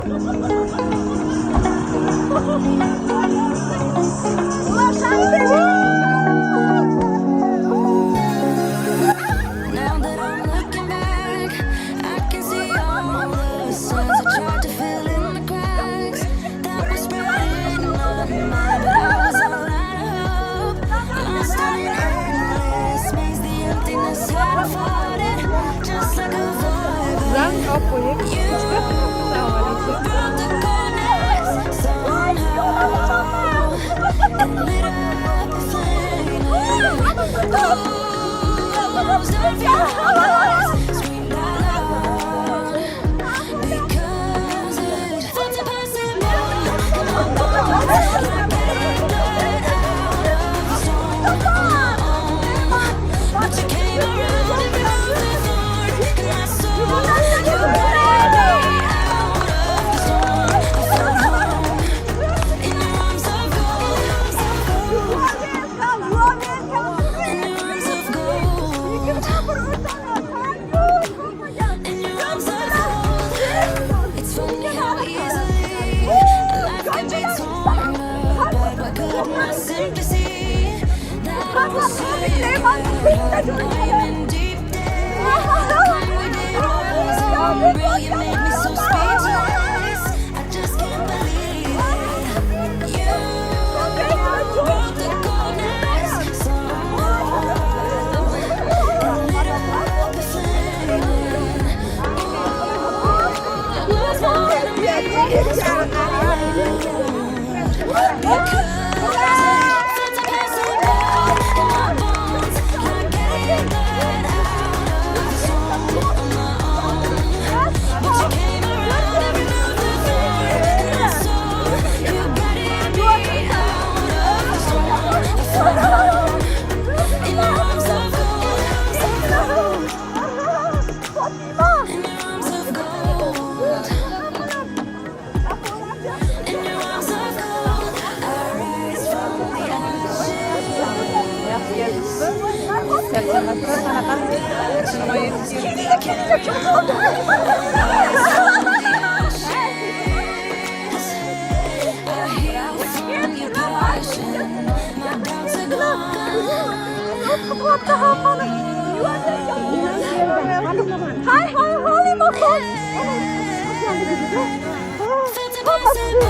Now that I'm looking back, I can see all the signs I tried to fill in the cracks that were spreading on my mind, but I was all out of hope. Lost in an endless maze, the emptiness had flooded, just like a void. You broke the corners somehow and lit up the flame. Closed off your eyes, screamed out loud, because it felt impossible. Like getting blood out of the storm on my own. But you came around and removed the thorn in my soul. You guided me out of the storm. I felt home in your arms of gold. In your arms of gold. In your arms of gold. It's funny how easily life can be torn apart. Why couldn't I simply see that I was saved? I'm in deep debt. The kind we did was unreal. You made me so speechless. I just can't believe it. You broke the corners somehow and lit up the flame. Ooh, it was more than me. Because it felt impossible in my bones, like getting blood out of the storm on my own. But you came around and removed the thorn in my soul. You guided me out of the storm. I felt home in your arms of gold. In your arms of gold. In your arms of gold. I rise from the I heal from your passion. My doubts are gone. Felt impossible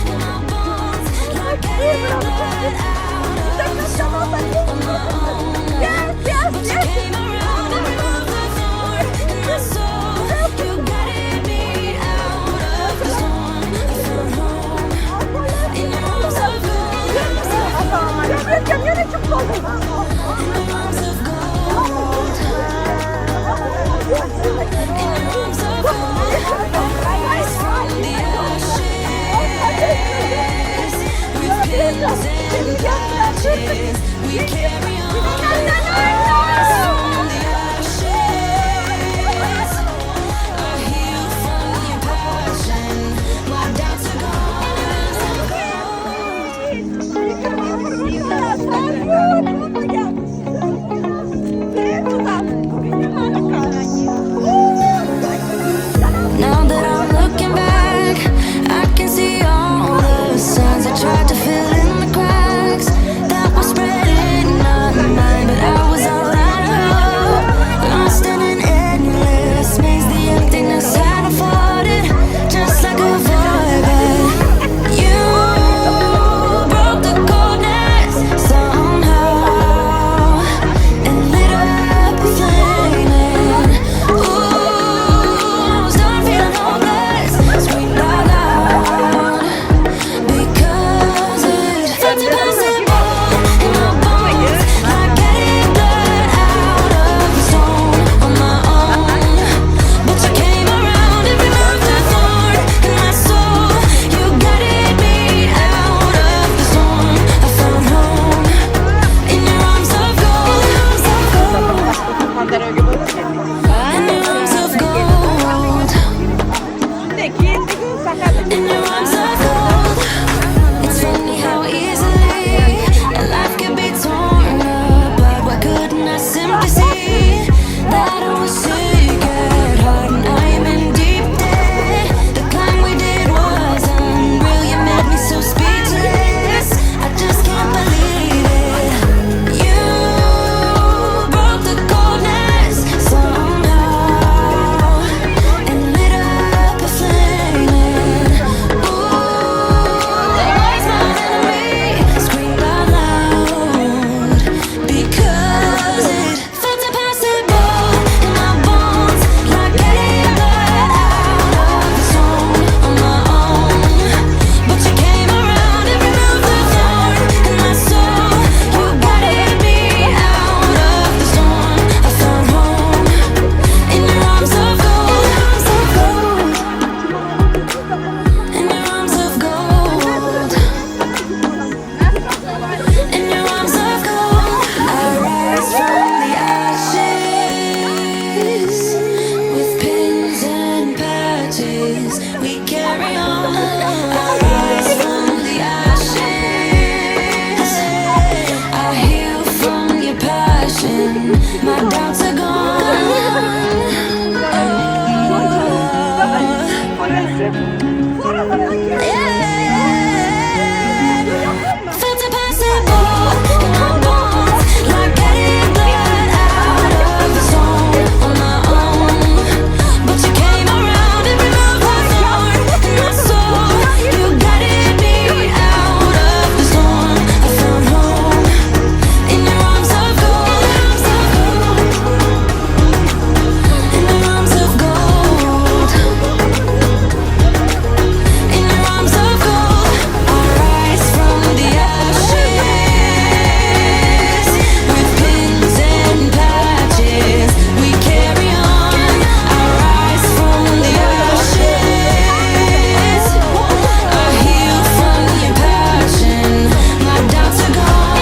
in my bones, like getting blood out of the storm on my own. But you came around and removed the thorn in my soul. You guided me out of the storm. I felt home in your arms of gold. In your arms of gold. In your arms of gold. I rise from the ashes. With pins and patches, we carry on. Rise from the ashes. I heal from your passion. My doubts are Now that I'm looking back, I can see all the signs I tried to fill in the cracks that were spreading on my mind, but I was all out of hope. Lost in an endless maze, the emptiness had flooded, just like a void. But you broke the corners somehow and lit up the flame. Ooh, start feeling hopeless, screamed out loud, because it felt impossible in my bones, like getting blood out of the storm on my own. But you came around and removed the thorn in my soul. You guided me out of the storm. I found home in your arms of gold. In your arms of gold. In your arms of gold. It's funny how easily life can be torn apart. Why couldn't I simply see that I was sick at heart and I am in deep debt? The kind we did carry on. I rise from the ashes. I heal from your passion. My doubts are gone. Felt impossible in my bones, like getting blood out of the zone on my own. But you came around and removed the thorn in my soul. You guided me out of the storm. I found home in your arms of gold. In your arms of gold. In your arms of gold. I rise from the ashes. With pins and patches, we carry on. I rise from the ashes. I heal from your passion. My doubts are gone.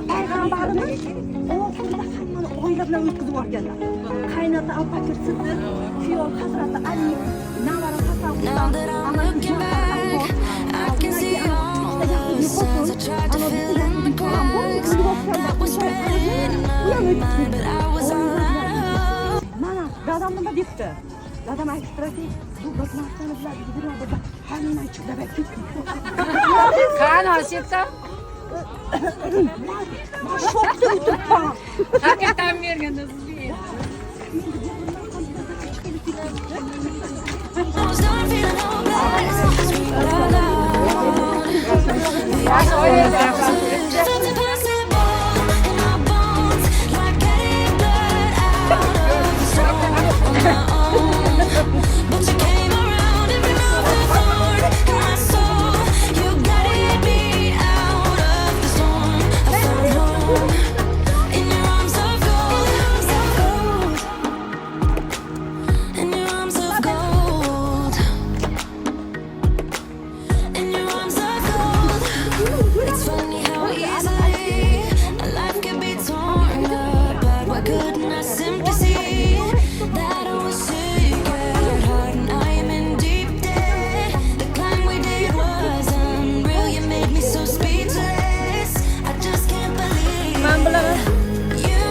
Peygamberimiz o fırında hammani oila bilan o'tkazib yuborganlar. Qaynota Abu Bakr Siddiq, kuyov Hazrati Ali, navara Hasan Now that I'm looking back, I can see all the sins I tried to fill in the cracks. That was written, but I was alive. Mana dadam nima debdi? Dadam aytibdiki, bu bir narsani biladi, birovda hamma ichida ketdi. Qani osetsam, Shokda o'tiribman. haqiqatan berganda sizga I was done feeling hopeless. Screamed out loud. Felt impossible in my bones, like getting blood out of the stone on my own. But you came around and removed the thorn in my soul. You guided me out of the storm. I found home in your arms of gold. In your arms of gold. In your arms of gold. It's funny how easily a life can be torn apart. Why couldn't I simply see that I was sick at heart and I am in deep debt? The climb we did was unreal. You made me so speechless. I just can't believe you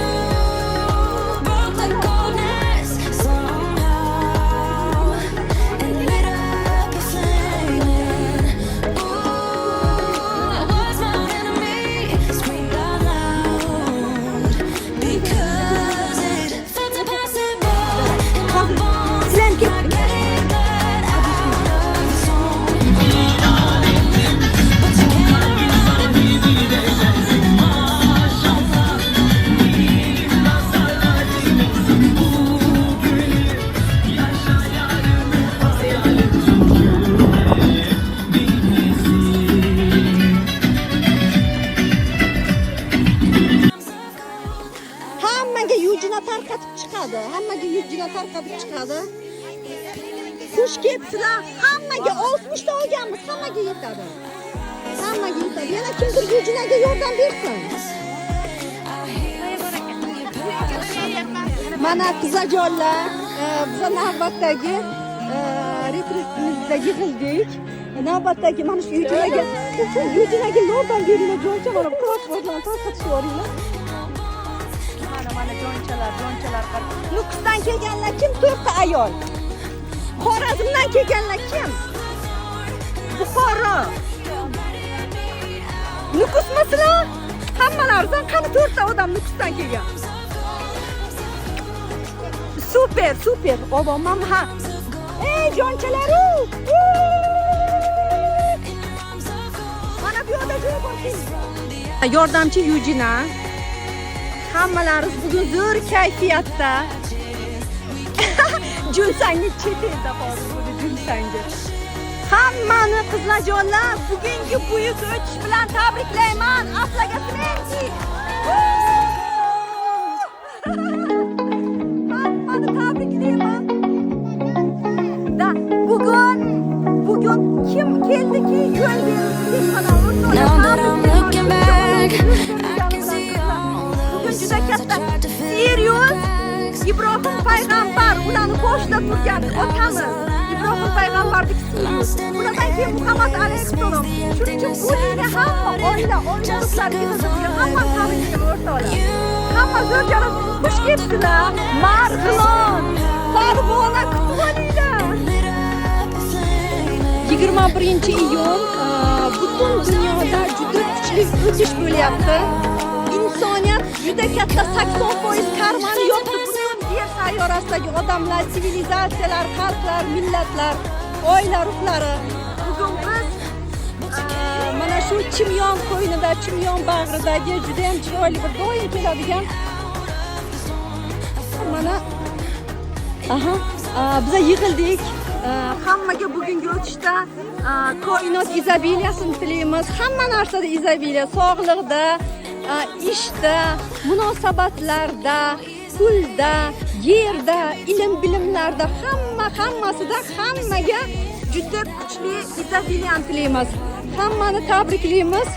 broke the coldness somehow and lit up a flame. Ooh, I was my enemy, screamed out loud because it felt impossible in my bones, like getting blood out of the stone. But you came around and Hammaga yujina tarqatib chiqadi. Hammaga yujina tarqatib chiqadi. Xush kelibsizlar. Hammaga 60 ta olganmiz, hammaga yetadi. Hammaga yetadi. Yana kimdir yujinaga yordam bersin. Mana qizajonlar, biz navbatdagi retretimizda yig'ildik. Navbatdagi mana shu yujinaga yordam beringlar, joncha mana crosswordlarni tarqatib yuboringlar. Mana jonchalar. Nukusdan kelganlar kim? 4 ta ayol. Xorazmdan kelganlar kim? Buxoro. Nukusmisizlar? Hammalaridan qani 4 ta odam Nukusdan kelgan. Super. Obamam ha. Ey jonchalaru. Mana bu yoqda joy bor. Yordamchi Yujina. Hammalariz bugun zo'r kayfiyatda. Junsangi chet elda hozir buni junsangi. Hammani qizlarjonlar bugungi buyuk o'tish bilan tabriklayman. Aflaga Plenty. Hammani tabriklayman. Da bugun kim keldiki yo'l berdi mana now that I'm looking back, I can see all the Bugun juda signs I katta tried to fill in the serious cracks. ibrohim payg'ambar ularni boshida turgan otamiz ibrohim payg'ambarni ismimiz ulardan keyin muhammad alayhissalom shuning uchun bu dinga hamma oila urug'lar yig'ilib hamma tabriklayman o'rtoqlar hamma zo'rjalab xush kelibsizlar marg'ilon farg'ona kutib olinglar 21-iyun butun dunyoda juda kuchli o'tish bo'lyapti. İnsaniyat juda katta 80% karmani yopdi. Butun yer sayyorasidagi odamlar, sivilizatsiyalar, xalqlar, millatlar, oila ruhlari. Bugun biz mana shu Chimyon qo'ynida, Chimyon bag'ridagi juda ham chiroyli bir doim keladigan mana biz yig'ildik. Hammaga bugungi o'tishda koinot izobiliyasini tilaymiz. Hamma narsada izobiliya, sog'liqda, ishda, munosabatlarda, pulda, yerda, ilm-bilimlarda, hammasida hammaga juda kuchli izobiliyani tilaymiz. Hammani tabriklaymiz.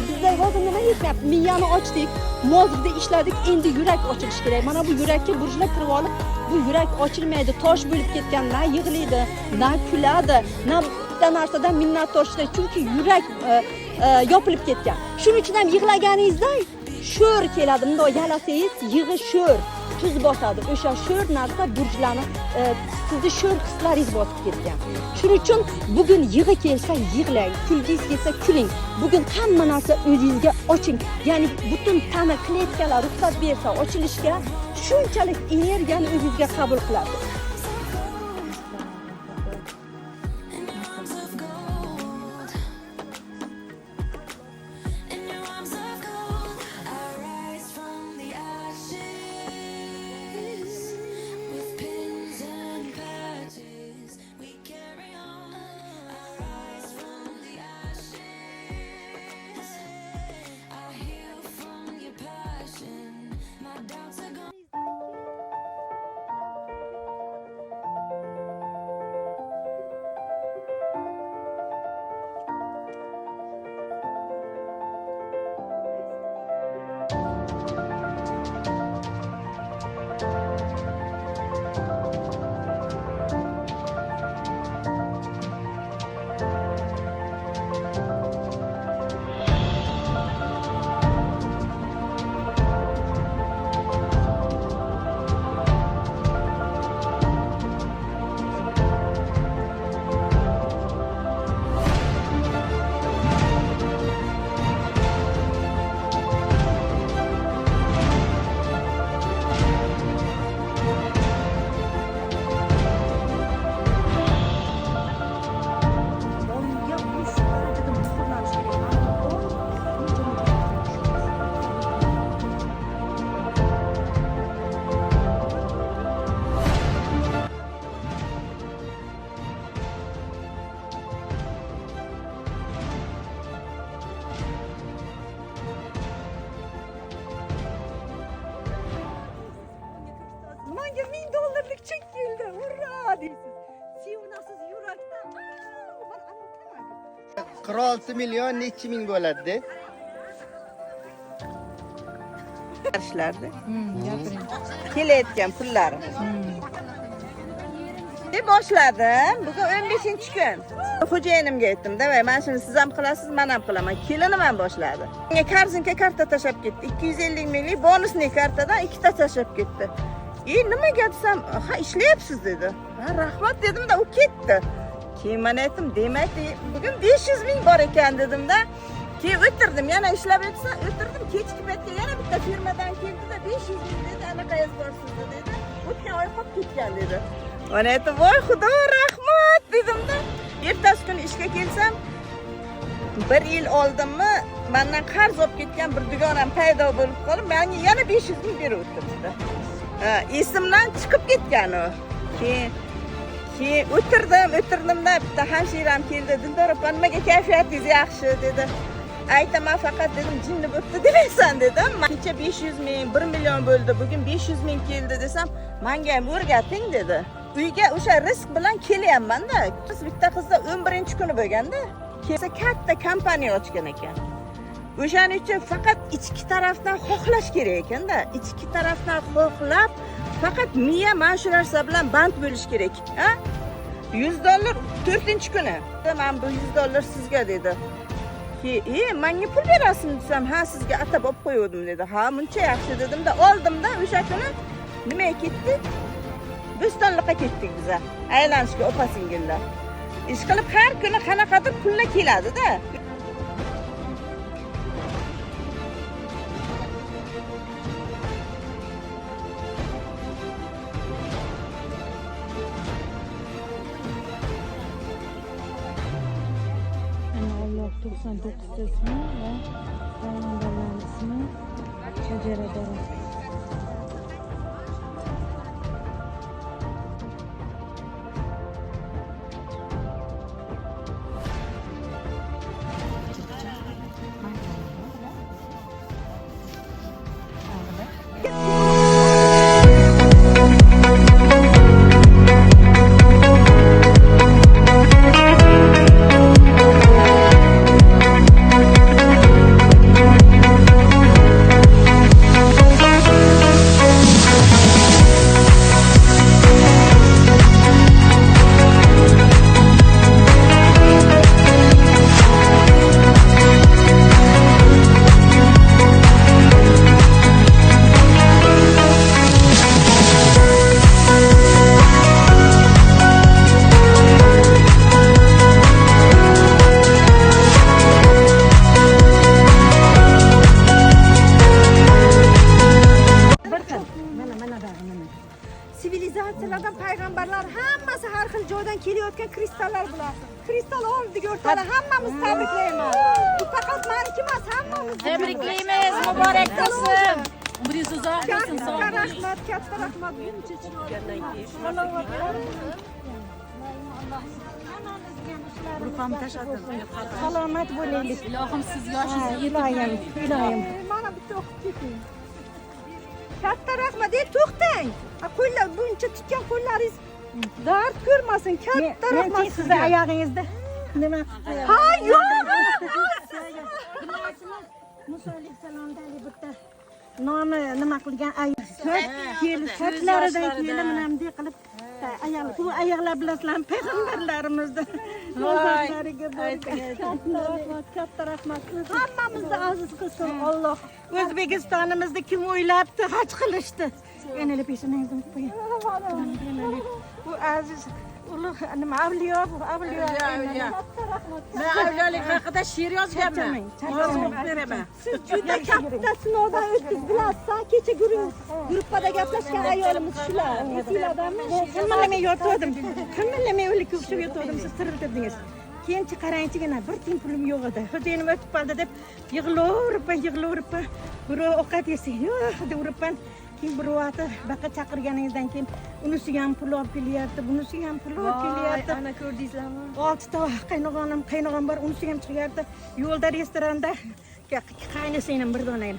Bizda hozir nima yetmayapti? Miyani ochdik, mozgda ishladik, endi yurak ochilishi kerak. Mana bu yurakka burjlar kirib olib, bu yurak ochilmaydi, tosh bo'lib ketgan, na yig'laydi, na kuladi, na bitta narsadan minnatdorchilik, chunki yurak yopilib ketgan. Shuning uchun ham yig'laganingizda sho'r keladi. Bunday yalasangiz, yig'i sho'r, tuz bosadi. O'sha sho'r narsa burjlarni sizni sho'r hislaringiz bosib ketgan. Shuning uchun bugun yig'i kelsa yig'lang, kulgingiz kelsa kuling. Bugun hamma narsa o'zingizga oching. Ya'ni butun tana kletkalar ruxsat bersa ochilishga, shunchalik energiyani o'zingizga qabul qiladi. $1000 chek keldi. Hurra deysiz. Sevnasiz yurakdan. Mana 46 milyon necha ming bo'ladi? Ishlardi. Kelayotgan pullarim. Boshladim. Bugun 15-kun. Xo'jayinimga aytdim, "Davay, men shuni siz ham qilasiz, men ham qilaman." Kelinim ham boshladi. Menga karzinka karta tashab ketdi. 250 minglik bonusli kartadan ikkita tashab ketdi. Nimaga desam, "Ha, ishlayapsiz" dedi. "Ha, rahmat" dedim-da, u ketdi. Keyin men aytdim, "Demak, bugun 500 ming bor ekan" dedim-da. Keyin o'tirdim, yana ishlab o'tirdim. Kechki paytga yana bitta firmadan keldi-da, 500 ming dedi, "Anaqayaz borsiz" dedi. O'tgan oy qolib ketgan dedi. Mana aytdim, "Voy Xudo rahmat" dedim-da. Ertasi kuni ishga kelsam, 1 yil oldimmi, mendan qarz olib ketgan bir dugonam paydo bo'lib qolib, menga yana 500 ming berib o'tirdi. Esimdan chiqib ketgan u. Keyin o'tirdimda bitta hamshiram keldi. "Dildor opa, nimaga kayfiyatingiz yaxshi" dedi. Aytaman, faqat dedim, "Jinni bo'pti demaysan" dedim. Kecha 500 ming, 1 million bo'ldi, bugun 500 ming keldi desam, "Menga ham o'rgating" dedi. Uyga o'sha risk bilan kelyapman-da. Biz bitta qizda 11-kuni bo'lganda, kelsa katta kompaniya ochgan ekan. O'shaning uchun faqat ichki tarafdan xohlash kerak ekanda. Ichki tarafdan xohlab, faqat miya mana shu narsa bilan band bo'lish kerak. Ha? $100 4-kuni. Men bu $100 sizga dedi. Menga pul berasizmi desam, ha sizga atab olib qo'ydim dedi. Ha, muncha yaxshi dedim-da, oldim-da, o'sha kuni nimaga ketdik? Bo'stonliqqa ketdik biz. Aylanishga opa-singillar. Ish qilib har kuni qanaqadir pullar keladi-da. Allah 99 ismi va payg'ambarlar ismi shajara daraxt. Sivilizatsiyalardan payg'ambarlar hammasi har xil joydan kelayotgan kristallar bular. Kristal oldiga o'rtada hammamiz tabriklaymiz. Bu faqat meniki emas, hammamiz Tabriklaymiz, muborak bo'lsin. Umringiz uzoq bo'lsin, sog' bo'ling. rahmat, katta rahmat. Buncha salomat bo'laylik. Ilohim siz yoshingizni Ilohim. Mana bitta o'qib keting. Katta rahmat. To'xtang. Qo'llar buncha tutgan qo'llaringiz dard ko'rmasin. Katta rahmat sizga oyog'ingizda. Nima? Ha, yo'q. Muso alayhissalomdagi bitta nomi nima qilgan so'zlaridan keyin bunday qilib ayol bu ayollar bilasizlar payg'ambarlarimizni so'zlariga katta rahmat hammamizni aziz qilsin Alloh. O'zbekistonimizni kim o'ylabdi haj qilishdi. Yana peshinangizni qo'ying. Bu aziz ulug' nima avliyo bu avliyo. Men avliyolik haqida she'r yozganman. Beraman. Siz juda katta sinovdan o'tdingiz, bilasiz. Kecha gruppada gaplashgan ayolimiz shular. Esinglardami? Qimirlamay yotgandim. Qimirlamay o'lik o'xshab yotgandim, siz tirildirdingiz. Keyin qarangchigina bir tiyin pulim yo'q edi. Xo'jayinim o'tib qoldi deb yig'laveribman. Birov ovqat yesa, yo'q deb uribman. Keyin birovati baqa chaqirganingizdan keyin unisi ham pul olib kelyapti, bunisi ham pul olib kelyapti. Ana ko'rdingizlarmi? 6 ta qaynog'am bor, unisi ham chiqyapti. Yo'lda restoranda qaynasanglar bir dona.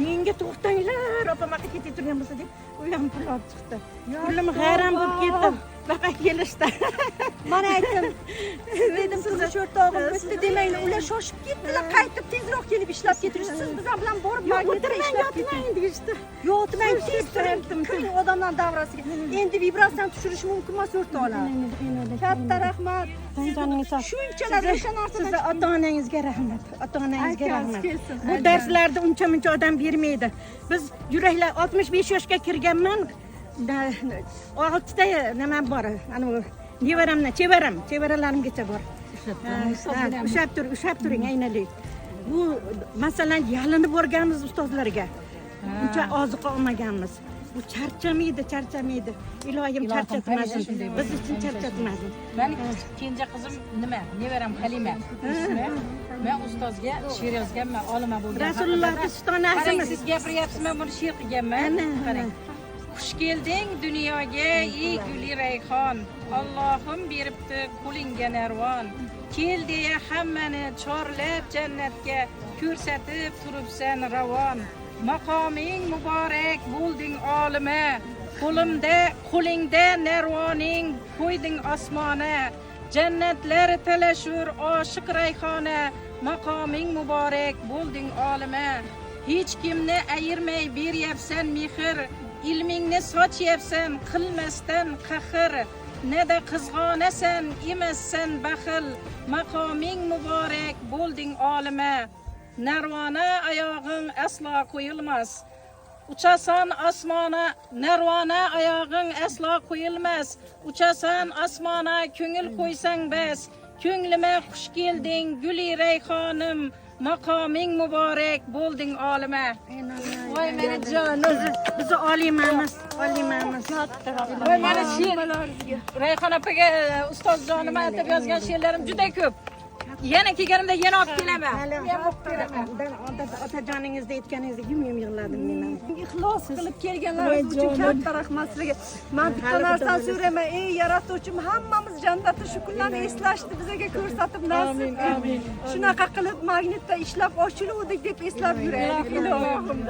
Menga to'xtanglar, opamaqa ketib turgan bo'lsa deb, u ham pul olib chiqdi. Pulim hayron bo'lib ketdim. Baqa kelishdi. Mana aytdim. Dedim sizni o'rtog'im o'tdi demanglar, ular shoshib ketdilar, qaytib tezroq kelib ishlab ketirishdi. Siz bizlar bilan borib yotmang deyishdi. Yotmang, tez turing. Kuning odamdan davrasiga. Endi vibratsiyani tushirish mumkin emas o'rtoqlar. Katta rahmat. Shunchalar o'sha narsani siz ota-onangizga rahmat. Ota-onangizga rahmat. Bu darslarda uncha-muncha odam bermaydi. Biz yuraklar 65 yoshga kirganman. 6 ta nima bor? Ana chevaralarimgacha bor. Ushab turing aynalik. Bu masalan yalinib borganmiz ustozlarga. Uncha oziq olmaganmiz. Bu charchamaydi. Ilohim charchatmasin. Biz uchun charchatmasin. Meni kenja qizim nima? Nevaram Halima ismi. Men ustozga she'r yozganman, olima bo'lgan. Rasululloh ustonasimiz. Qarang, siz gapiryapsiz, men buni she'r qilganman. Qarang. Xush kelding dunyoga, ey guli rayhon. Allohim beribdi qo'lingga narvon. Kel deya hammani chorlab jannatga ko'rsatib turibsan ravon. Maqoming muborak bo'lding olima. Qo'lingda narvoning qo'yding osmona. Jannatlar talashur oshiq rayhona. maqoming muborak bo'lding olima. Hech kimni ayirmay beryapsan mehr, ilmingni sochyapsan qilmasdan qahr. Neda qizg'onasan, emassan baxil, maqoming muborak bo'lding olima. Narvona oyog'ing aslo qo'yilmas. Uchasan osmona, narvona oyog'ing aslo qo'yilmas. Uchasan osmona, ko'ngil qo'ysang bas. Ko'nglima xush kelding, guli rayhonim, maqoming muborak bo'lding olima. Voy meni jonim, biz olimamiz. Voy mana she'r. Rayhon opaga ustoz jonim aytib yozgan she'rlarim juda ko'p. Yana kelganimda yana olib kelaman. Otajoningizda aytganingizda yum-yum yig'ladim men. Ixlos qilib kelganlaringiz uchun katta rahmat sizlarga. Men bitta narsani so'rayman, ey yaratuvchim, hammamiz jannatda shu kunlarni eslashni bizga ko'rsatib nasib et. Shunaqa qilib magnitda ishlab ochiluvdik deb eslab yuraylik ilohim.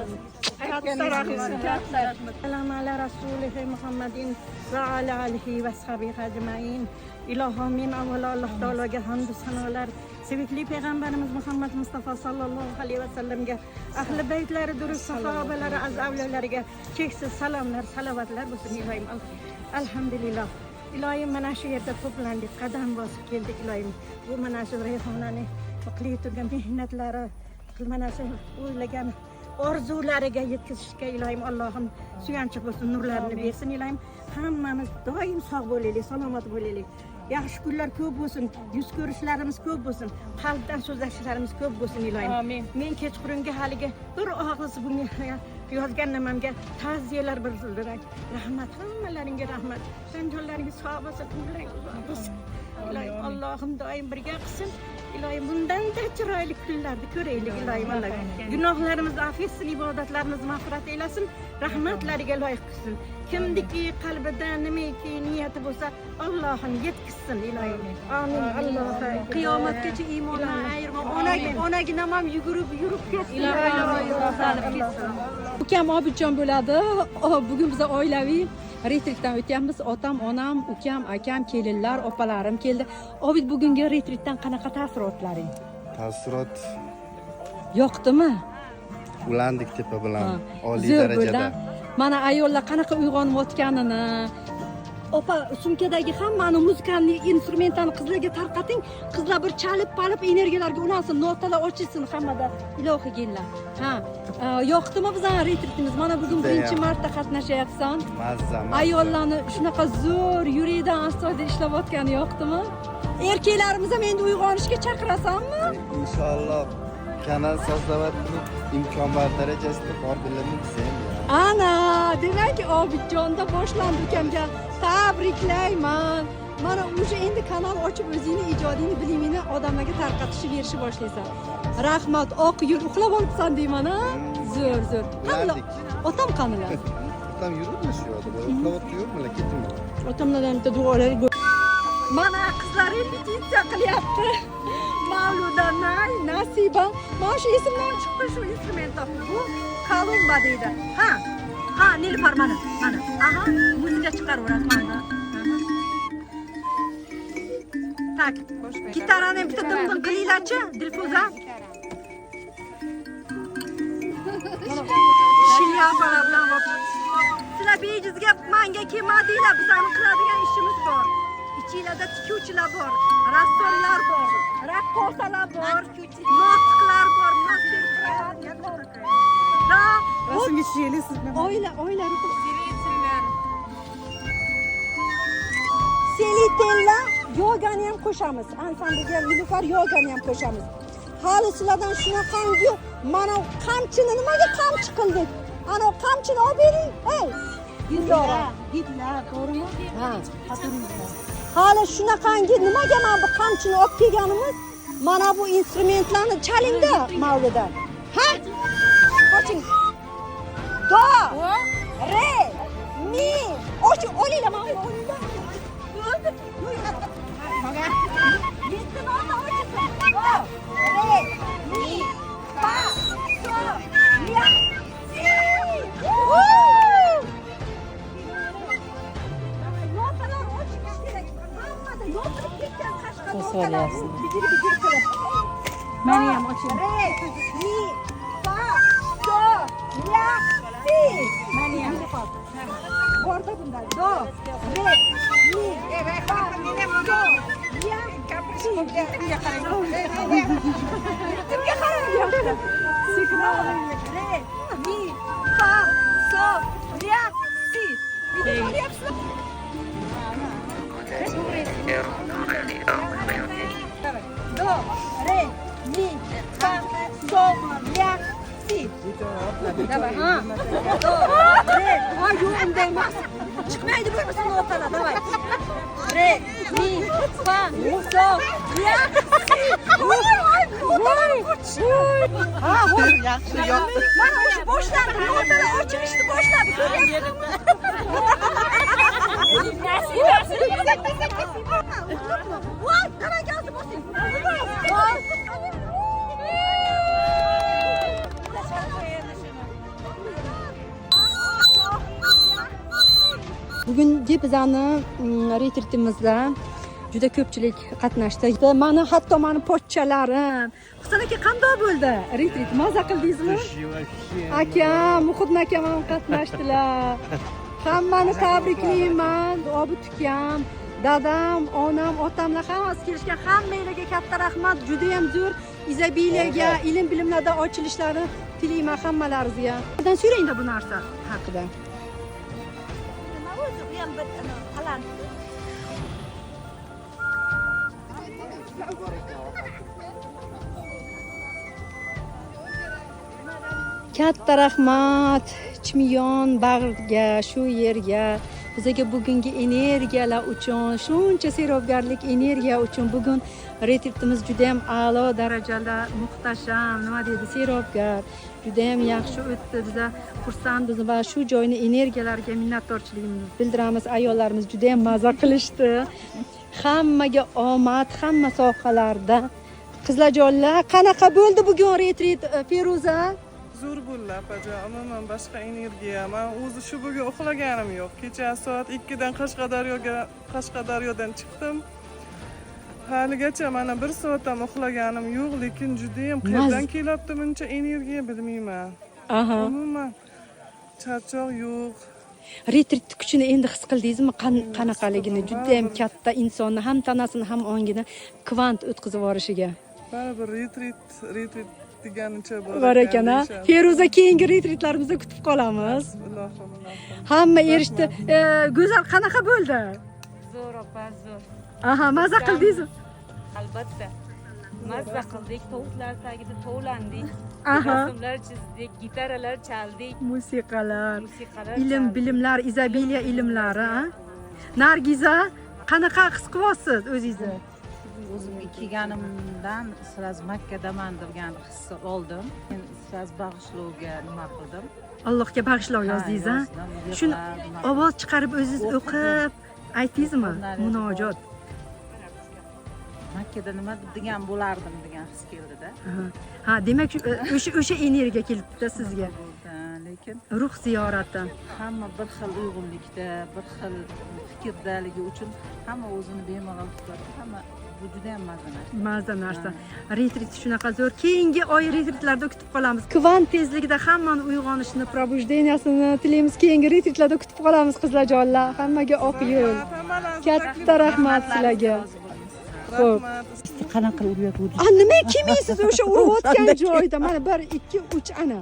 Katta rahmat, katta rahmat. Assalomu ala rasulihi Muhammadin va ala alihi va sahbihi ajmain. İlohim men avvalo Alloh taologa hamd sanolar, sevgili payg'ambarimiz Muhammad Mustafa sallallohu alayhi va sallamga, ahli baytlari, durust sahobalari, az avlolariga cheksiz salomlar, salovatlar bo'lsin ilohim. Alhamdulillah. Ilohim mana shu yerda to'plandik, qadam bosib keldik ilohim. Bu mana shu Rayhonani qilib turgan mehnatlari, mana shu o'ylagan orzulariga yetkazishga ilohim Allohim suyanchiq bo'lsin, nurlarini bersin ilohim. Hammamiz doim sog' bo'laylik, salomat bo'laylik. Yaxshi kunlar ko'p bo'lsin, yuz ko'rishlarimiz ko'p bo'lsin, qalbdan so'zlashishlarimiz ko'p bo'lsin ilohim. Amin. Men kechqurungi haliga bir og'iz bu yozgan nimamga ta'ziyalar bildiray. Rahmat, hammalaringga rahmat. Janjonlaringiz sog' bo'lsin, umringiz uzoq bo'lsin. Ilohim Allohim doim birga qilsin. Ilohim bundan-da chiroyli kunlarni ko'raylik ilohim Allah. Gunohlarimizni afv etsin, ibodatlarimizni mag'firat eylasin, rahmatlariga loyiq qilsin. Kimniki qalbida nimaki niyati bo'lsa, Allohim yetkazsin ilohim. Amin. Alloh qiyomatgacha iymondan ayirma. Onaginam ham yurib ketsin. Ilohim Ukam Obidjon bo'ladi. Bugun biz oilaviy retritdan o'tyapmiz. Otam, onam, ukam, akam, kelinlar, opalarim keldi. Obid, bugungi retritdan qanaqa taassurotlaring? Taassurot Yoqdimi? ulandik tepa bilan oliy Zo'r darajada. bo'ldi. Mana ayollar qanaqa uyg'onayotganini, opa sumkadagi hammani muzikali instrumentlarni qizlarga tarqating. Qizlar bir chalib palib energiyalarga ulansin, notalar ochilsin hammada. Ilohi gellar. Ha, yoqdimi bizning retritimiz? Mana bugun birinchi marta qatnashyapsan. Mazza. Ayollarni shunaqa zo'r yuraydan astoydil ishlayotgani yoqdimi? Erkaklarimiz ham endi uyg'onishga chaqirasanmi? Inshaalloh kanal sozlavat imkon bor darajasida bor bilimni bizam. Ana, demak Obidjonda boshlandi ukamga. Tabriklayman. Mana o'sha endi kanal ochib o'zingni ijodingni, bilimingni odamlarga tarqatishni berishni boshlaysan. Rahmat, oq yur, uxlab olibsan deyman, ha? Zo'r, zo'r. Qani, otam qanilar? Otam yuribmi shu yerda? Uxlayotib yuribmi, ketdimi? Otamlardan bitta duolar. Mana qizlar repetitsiya qilyapti. Mavluda, Nasiba. Mana shu ismdan chiqdi shu instrumentda. Bu Kolumba deydi. Ha, Nilufar mana. Aha, muzika chiqaraveradi mana. Tak, gitarani bitta dim-dim qilinglar-chi, Dilfuza. Shilyapalar bilan bor. Sizlar bejizga manga kelmadinglar, bizning qiladigan ishimiz bor. İçilarda tikuvchilar bor, rassomlar bor, raqqosalar bor, notiqlar bor, rasmga tushisizmi? Oila Selitella yogani ham qo'shamiz. Ansamblga Nilufar yogani ham qo'shamiz. Hali sizlardan shunaqangi mana qamchini nimaga qamchi qildik? Ana qamchini olib bering. Ey, Dildora, to'g'rimi? Ha, xatoringizlar. Hali shunaqangi nimaga mana bu qamchini olib kelganimiz? Mana bu instrumentlarni chalingda Mavluda. Ha? Qoching. Do, re, mi. Olinglar mana olinglar. Yetti nota ochilsin. Do, re, mi, fa, sol, la, si. Notalar ochish kerak. Hammada yo'qolib ketgan qashqa notalar. Men Borda bunday. Do, re, mi, fa, do, ya, si. Ritmga qarang. Sekinolar. Re, mi, fa, so, ya, si. Video olyapsizlar? Do, re, mi, fa, so, ya, si. Давай, do, re, yo'q unday emas. Chiqmaydi bo'lmasa notalar, давай. Re, mi, fa, so, ya, si. Voy, ha, voy, yaxshi yo'q. Mana o'sha boshlandi, notalar ochilishni boshladi. Voy, davay gazni bosing. Bugungi bizani retritimizda juda ko'pchilik qatnashdi. Mana hatto mani pochchalarim. Husan aka qanday bo'ldi? Retrit maza qildingizmi? Akam, Muhitdin akam ham qatnashdilar. Hammani tabriklayman. Obid ukam, dadam, onam, otamlar hammasi kelishgan. Hammanglarga katta rahmat. Juda ham zo'r izobiliyaga, ilm-bilimlarda ochilishlarini tilayman hammalaringizga. Bundan so'rangda bu narsa haqida. Katta rahmat Chimyon bag'riga, shu yerga, bizga bugungi energiyalar uchun, shuncha serovgarlik energiya uchun bugun retritimiz juda ham a'lo darajada, muhtasham, nima deydi, serovgar, juda ham yaxshi o'tdi. Biz xursandmiz va shu joyni energiyalarga minnatdorchiligimizni bildiramiz. Ayollarimiz juda ham maza qilishdi. Hammaga omad, hamma sohalarda. Qizlarjonlar, qanaqa bo'ldi bugun retrit, Feruza? Zo'r bo'ldi opajon, umuman boshqa energiya. Men o'zi shu bugun uxlaganim yo'q. Kecha soat 2 dan Qashqadaryodan chiqdim. Haligacha mana 1 soat ham uxlaganim yo'q, lekin juda ham qayerdan kelyapti buncha energiya bilmayman. Aha. Umuman charchoq yo'q. Retrit kuchini endi his qildingizmi? Qanaqaligini? Juda ham katta insonni ham tanasini ham ongini kvant o'tkazib yuborishiga. Baribir retrit deganicha bor ekan. Feruza, keyingi retritlarimizda kutib qolamiz. Hamma erishdi. Go'zal qanaqa bo'ldi? Zo'r opa, zo'r. Aha, maza qildingizmi? Albatta. Mazza qildik, tovuqlar tagida tovlandik. Aha. Rasmlar chizdik, gitaralar chaldik. Musiqalar, bilimlar, izobiliya ilmlari. Nargiza, qanaqa his qilyapsiz o'zingizni? O'zimga kelganimdan sraz Makkadaman degan his oldim. Men sraz bag'ishlovga nima qildim? Allohga bag'ishlov yozdingiz, a? Shuni ovoz chiqarib o'zingiz o'qib aytdingizmi? Munojot. Makkada nima degan bo'lardim degan his keldi-da. Ha, demak o'sha energiya kelibdi sizga. Lekin Ruh ziyorati. hamma bir xil uyg'unlikda, bir xil fikrdaligi uchun hamma o'zini bemalol tutadi. Hamma bu juda ham Mazza narsa. Retrit shunaqa zo'r. Keyingi oy retritlarda kutib qolamiz. Kvant tezligida hammani uyg'onishini, probujdeniyasini tilaymiz. Keyingi retritlarda kutib qolamiz qizlarjonlar. Hammaga oq yo'l. Katta rahmat sizlarga. Xo'p. qanaqa uryapti? Nima kiminsiz o'sha urayotgan joyda? Mana 1 2 3 ana.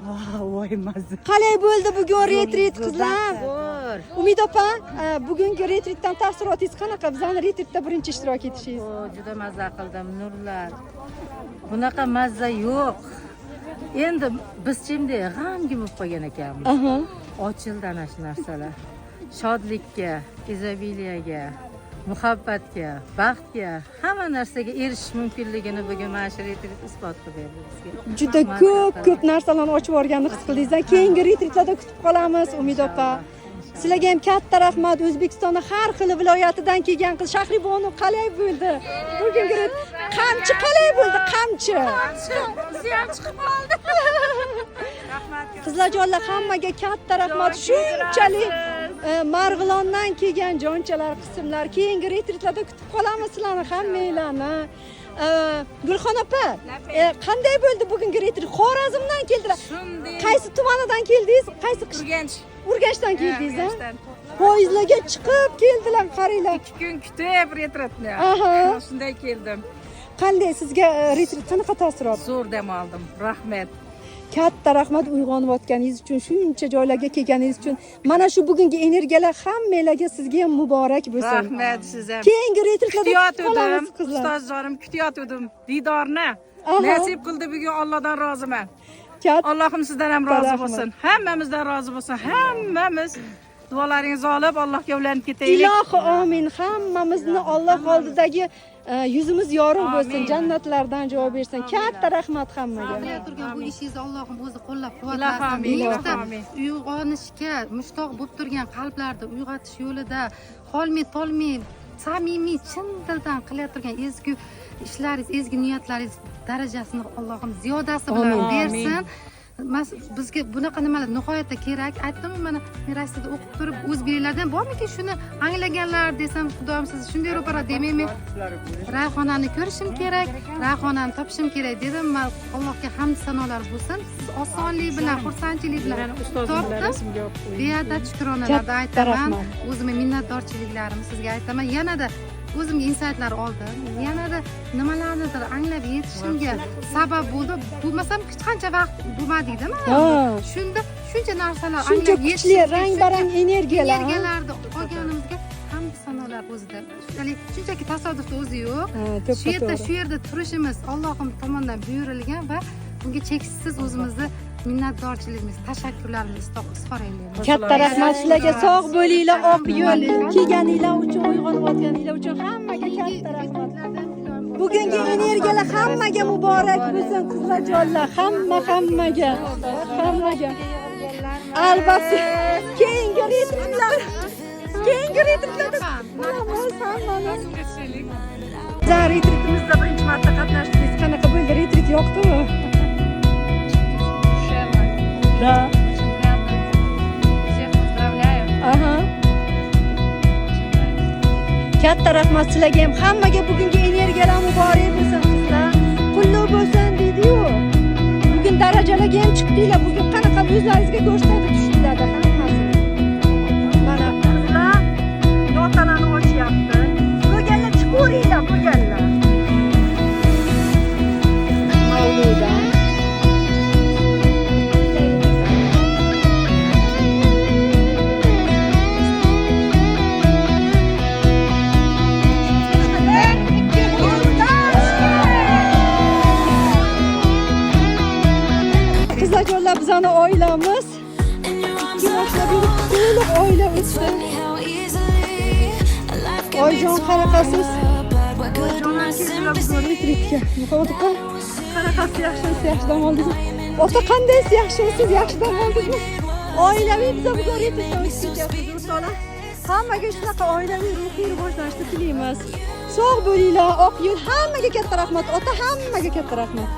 Voy mazza. Qalay bo'ldi bugun retrit qizlar? Umid opa, bugungi retritdan taassurotingiz qanaqa? Bizning retritda birinchi ishtirok etishingiz. Juda mazza qildim, nurlar. Bunaqa mazza yo'q. Endi biz chimda g'amgin bo'lib qolgan ekanmiz. Aha. Ochildi ana shu narsalar. Shodlikka, izobiliyaga, muhabbatga, baxtga, hamma narsaga erishish mumkinligini bugun mana shu retrit isbot qilib berdi bizga. Juda ko'p narsalarni ochib o'rganib his qildingiz. Keyingi retritlarda kutib qolamiz, Umid opa. Sizlarga ham katta rahmat. O'zbekistonning har xil viloyatidan kelgan qiz Shahribonu qalay bo'ldi? Bugungi qamchi qalay bo'ldi? Qamchi. Bizi ham chiqib qoldi. Qizlarjonlar, hammaga katta rahmat. Shunchalik Marg'ilondan kelgan jonchalar, qismlar. Keyingi retritlarda kutib qolamiz sizlarni hammanglarni. Gulxon opa, qanday bo'ldi bugungi retrit? Xorazmdan keldilar. Shunday Qaysi tumanidan keldingiz? Qaysi Urganch. Urganchdan keldingiz, ha? Urganchdan. Poyezdlarga chiqib keldilar, qaranglar. 2 kun kutib retritni. Aha. Shunday keldim. Qanday sizga retrit qanaqa taassurot? Zo'r dam oldim. Rahmat. Katta rahmat uyg'onayotganingiz uchun, shuncha joylarga kelganingiz uchun. Mana shu bugungi energiyalar hammanglarga sizga ham muborak bo'lsin. Rahmat sizga. Keyingi retritlarda Kutayotgandim. qolamiz qizlar. Ustozlarim kutayotgandim. Didorni Aha. nasib qildi bugun Allohdan roziman. Katta Allohim sizdan ham rozi rahmat. bo'lsin. Hammamizdan rozi bo'lsin. Hammamiz duolaringizni olib Allohga ulanib ketaylik. ilohi omin. Hammamizni Alloh oldidagi yuzimiz yorug' bo'lsin, jannatlardan javob bersin. Katta rahmat hammaga. Turgan bu ishingizni Allohim o'zi qo'llab Ilohi quvvatlasin. amin, ilohi Mingta amin. uyg'onishga mushtoq bo'lib turgan qalblarni uyg'otish yo'lida holmay tolmay samimiy chin dildan qilayotgan ezgu ishlaringiz, ezgu niyatlaringiz darajasini Allohim ziyodasi bilan Amin. bersin. Bizga bunaqa nimalar nihoyatda kerak. Aytdim-ku, mana universitetda o'qib turib o'zbeklardan bormikin shuni anglaganlar desam, xudoyim siz shunday ro'para demayman. Rayhonani ko'rishim kerak, Rayhonani topishim kerak dedim. Men Allohga hamd sanolar bo'lsin. Siz osonlik bilan, xursandchilik bilan topdim. Beadad shukronalarda Katta aytaman. rahmat. O'zimga minnatdorchiliklarimni sizga aytaman. Yanada o'zimga insightlar oldim. Yanada nimalarnidir anglab yetishimga sabab bo'ldi. Bo'lmasam hech qancha vaqt bo'lmadikda mana. Ha. Shunda shuncha narsalar Shuncha anglab kuchli rang-barang energiyalar. ha? energiyalarni olganimizga hamd sanolar o'zida. Shunchaki tasodifni o'zi yo'q. Shu yerda To'ppa shu yerda turishimiz Allohim tomonidan buyurilgan va bunga cheksiz o'zimizni minnatdorchiligimiz, tashakkurlarimizni izhor etamiz. Katta rahmat sizlarga, sog' bo'linglar, oq yo'l kelganinglar uchun, uyg'onayotganinglar uchun hammaga katta rahmat. Bugungi energiyalar hammaga muborak bo'lsin qizlarjonlar, hammaga. Albatta. Keyingi retritlarda bo'lamiz hammamiz. Bizlar retritimizda birinchi marta qatnashdingiz. Qanaqa bo'ldi? Retrit yoqdimi? Da. Aha. Katta rahmat sizlarga ham, hammaga bugungi energiyalar muborak bo'lsin qizlar. Qulluq bo'lsin deydi-yu. Bugun darajalarga ham chiqdinglar. Bugun qanaqa o'zlaringizga ko'rsatib tushdinglar hammasi. Mana qizlar notalarni ochyapti. Bo'lganlar chiqaveringlar, bo'lganlar. Mavluda. Qizlarjonlar bizani oilamiz. Ikki boshlab yurib to'liq oila o'tdi. Oyijon qanaqasiz? Retritga. Muqovatqa. Qanaqasiz, yaxshimisiz, yaxshi dam oldingizmi? Ota qandaysiz, yaxshimisiz, yaxshi dam oldingizmi? Oilaviy biza bugun retritga o'tib do'stlar. Hammaga shunaqa oilaviy ruhiy rivojlanishni tilaymiz. Sog' bo'linglar, oq yo'l, hammaga katta rahmat. Ota hammaga katta rahmat.